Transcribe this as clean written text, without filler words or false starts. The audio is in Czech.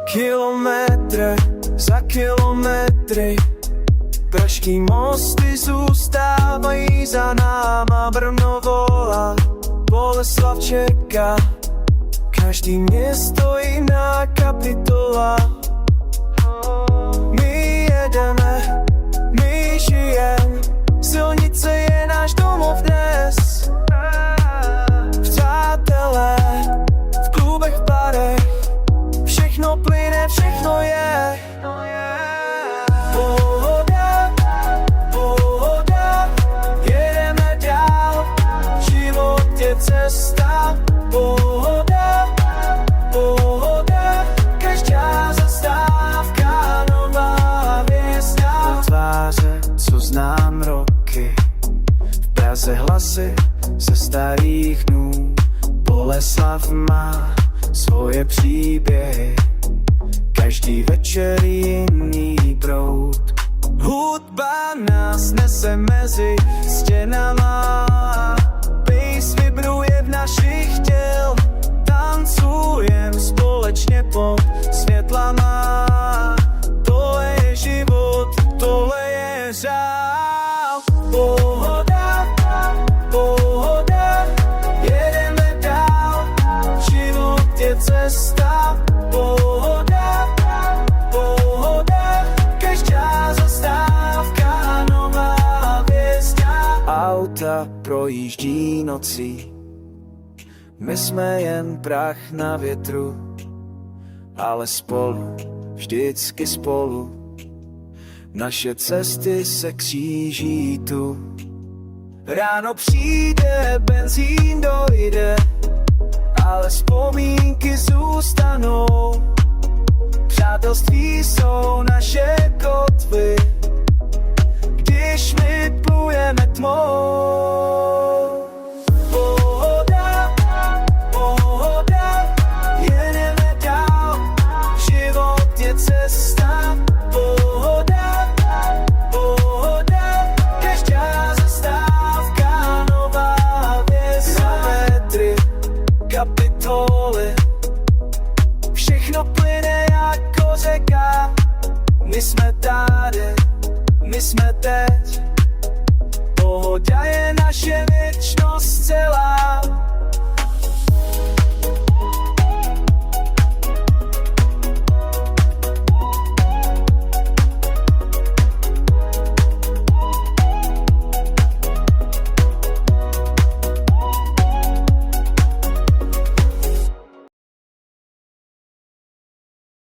Kilometr za kilometry, pražský mosty zůstávají za náma. Brno volá, Boleslav čeká, každý město jiná kapitola. My jedeme, my žijem, silnice je náš domov dnes. Přátelé, v klubech, v barech, všechno plyne, všechno je. Pohoda, pohoda, jedeme dál, život je cesta. Pohoda, pohoda, každá zastávka nová hvězda. Tváře, co znám roky, v Praze hlasy ze starých dnů. Boleslav má svoje příběhy, každý večer jiný proud. Hudba nás nese mezi stěnama, bass vibruje v našich těl. Tancujem společně pod světlama, tohle je život, tohle je řád. Pohoda, pohoda, jedeme dál, život je cesta. Pohoda, pohoda, každá zastávka nová hvězda. Auta projíždí nocí, my jsme jen prach na větru, ale spolu, vždycky spolu, naše cesty se kříží tu. Ráno přijde, benzín dojde, ale vzpomínky zůstanou. Přátelství jsou naše kotvy, když my plujeme tmou. Pohoda, pohoda, jedeme dál, život je cesta. Pohoda, pohoda, každá zastávka nová hvězda. Metry, kapitoly, všechno plyne jako řeka. My jsme tady, my jsme teď, pohoda je naše věčnost celá.